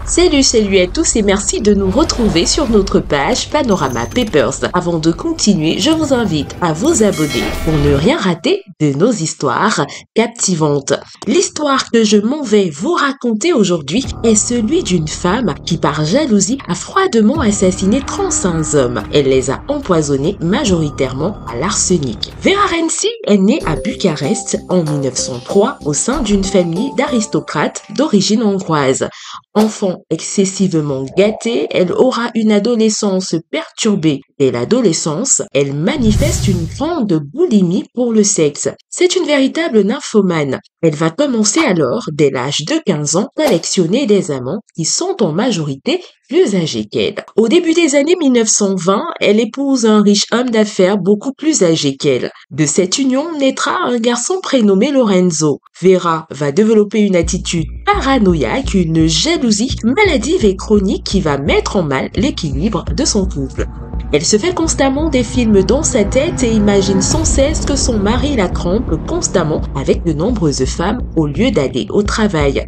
Salut à tous et merci de nous retrouver sur notre page Panorama Papers. Avant de continuer, je vous invite à vous abonner pour ne rien rater de nos histoires captivantes. L'histoire que je m'en vais vous raconter aujourd'hui est celui d'une femme qui par jalousie a froidement assassiné 35 hommes. Elle les a empoisonnés majoritairement à l'arsenic. Vera Renci est née à Bucarest en 1903 au sein d'une famille d'aristocrates d'origine hongroise. Enfant excessivement gâtée, elle aura une adolescence perturbée. Dès l'adolescence, elle manifeste une grande boulimie pour le sexe. C'est une véritable nymphomane. Elle va commencer alors, dès l'âge de 15 ans, collectionner des amants qui sont en majorité plus âgés qu'elle. Au début des années 1920, elle épouse un riche homme d'affaires beaucoup plus âgé qu'elle. De cette union naîtra un garçon prénommé Lorenzo. Vera va développer une attitude paranoïaque, une jalousie maladive et chronique qui va mettre en mal l'équilibre de son couple. Elle se fait constamment des films dans sa tête et imagine sans cesse que son mari la trompe constamment avec de nombreuses femmes au lieu d'aller au travail.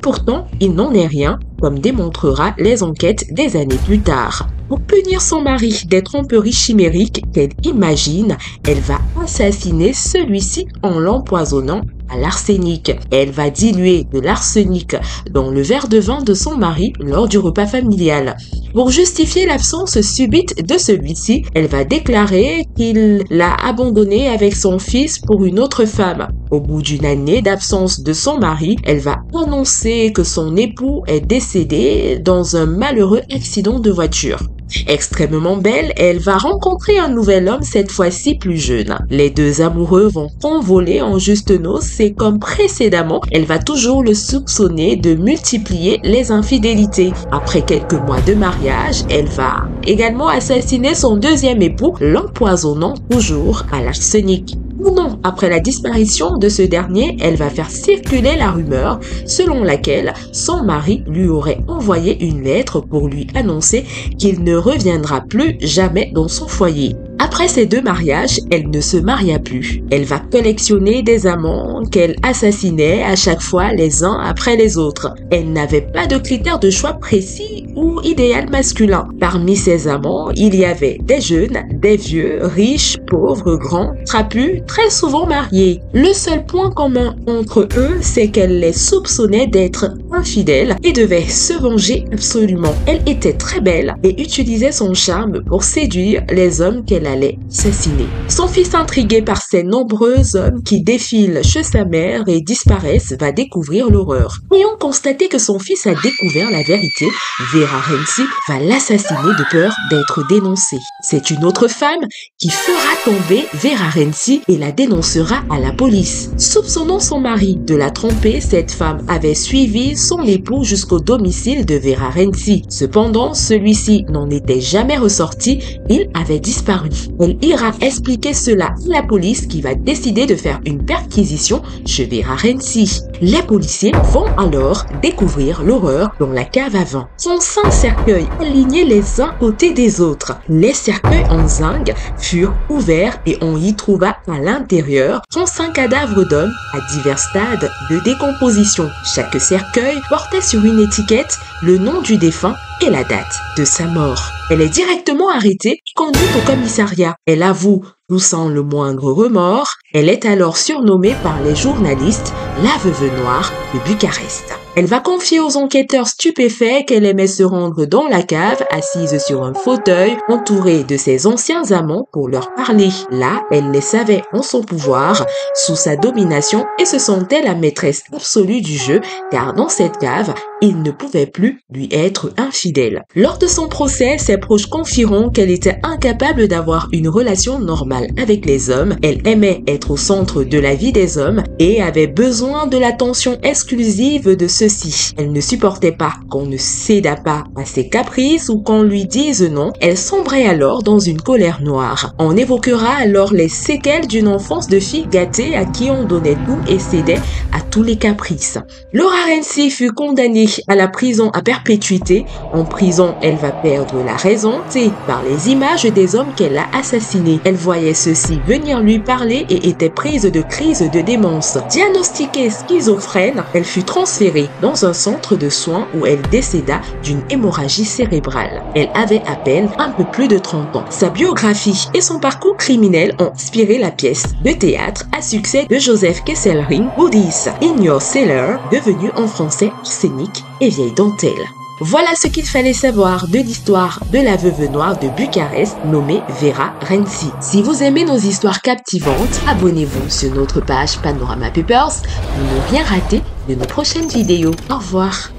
Pourtant, il n'en est rien, comme démontrera les enquêtes des années plus tard. Pour punir son mari des tromperies chimériques qu'elle imagine, elle va assassiner celui-ci en l'empoisonnant à l'arsenic. Elle va diluer de l'arsenic dans le verre de vin de son mari lors du repas familial. Pour justifier l'absence subite de celui-ci, elle va déclarer qu'il l'a abandonné avec son fils pour une autre femme. Au bout d'une année d'absence de son mari, elle va annoncer que son époux est décédé dans un malheureux accident de voiture. Extrêmement belle, elle va rencontrer un nouvel homme, cette fois-ci plus jeune. Les deux amoureux vont convoler en juste noces et comme précédemment, elle va toujours le soupçonner de multiplier les infidélités. Après quelques mois de mariage, elle va également assassiner son deuxième époux, l'empoisonnant toujours à l'arsenic. Non, après la disparition de ce dernier, elle va faire circuler la rumeur selon laquelle son mari lui aurait envoyé une lettre pour lui annoncer qu'il ne reviendra plus jamais dans son foyer. Après ces deux mariages, elle ne se maria plus. Elle va collectionner des amants qu'elle assassinait à chaque fois les uns après les autres. Elle n'avait pas de critères de choix précis ou idéal masculin. Parmi ses amants, il y avait des jeunes, des vieux, riches, pauvres, grands, trapus, très souvent mariés. Le seul point commun entre eux, c'est qu'elle les soupçonnait d'être infidèles et devait se venger absolument. Elle était très belle et utilisait son charme pour séduire les hommes qu'elle allait assassiner. Son fils, intrigué par ces nombreux hommes qui défilent chez sa mère et disparaissent, va découvrir l'horreur. Ayant constaté que son fils a découvert la vérité, Vera Renci va l'assassiner de peur d'être dénoncée. C'est une autre femme qui fera tomber Vera Renci et la dénoncera à la police. Soupçonnant son mari de la tromper, cette femme avait suivi son époux jusqu'au domicile de Vera Renci. Cependant, celui-ci n'en était jamais ressorti, il avait disparu. Elle ira expliquer cela à la police qui va décider de faire une perquisition chez Vera Renci. Les policiers vont alors découvrir l'horreur dans la cave à vin. Son 5 cercueils alignés les uns côté des autres. Les cercueils en zinc furent ouverts et on y trouva à l'intérieur 35 cadavres d'hommes à divers stades de décomposition. Chaque cercueil portait sur une étiquette le nom du défunt et la date de sa mort. Elle est directement arrêtée et conduite au commissariat. Elle avoue tout sans le moindre remords. Elle est alors surnommée par les journalistes la veuve noire de Bucarest. Elle va confier aux enquêteurs stupéfaits qu'elle aimait se rendre dans la cave, assise sur un fauteuil, entourée de ses anciens amants pour leur parler. Là, elle les savait en son pouvoir, sous sa domination et se sentait la maîtresse absolue du jeu, car dans cette cave, il ne pouvait plus lui être infidèle. Lors de son procès, ses proches confieront qu'elle était incapable d'avoir une relation normale avec les hommes. Elle aimait être au centre de la vie des hommes et avait besoin de l'attention exclusive de ceux-ci. Elle ne supportait pas qu'on ne cédât pas à ses caprices ou qu'on lui dise non. Elle sombrait alors dans une colère noire. On évoquera alors les séquelles d'une enfance de fille gâtée à qui on donnait tout et cédait à tous les caprices. Laura Renci fut condamnée à la prison à perpétuité. En prison, elle va perdre la raison, c'est par les images des hommes qu'elle a assassinés. Elle voyait ceux-ci venir lui parler et était prise de crise de démence. Diagnostiquée schizophrène, elle fut transférée dans un centre de soins où elle décéda d'une hémorragie cérébrale. Elle avait à peine un peu plus de 30 ans. Sa biographie et son parcours criminel ont inspiré la pièce de théâtre à succès de Joseph Kesselring, Woodies in Your Cellar, devenu en français Arsenic et Vieille Dentelle. Voilà ce qu'il fallait savoir de l'histoire de la veuve noire de Bucarest nommée Vera Renzi. Si vous aimez nos histoires captivantes, abonnez-vous sur notre page Panorama Papers pour ne rien rater de nos prochaines vidéos. Au revoir.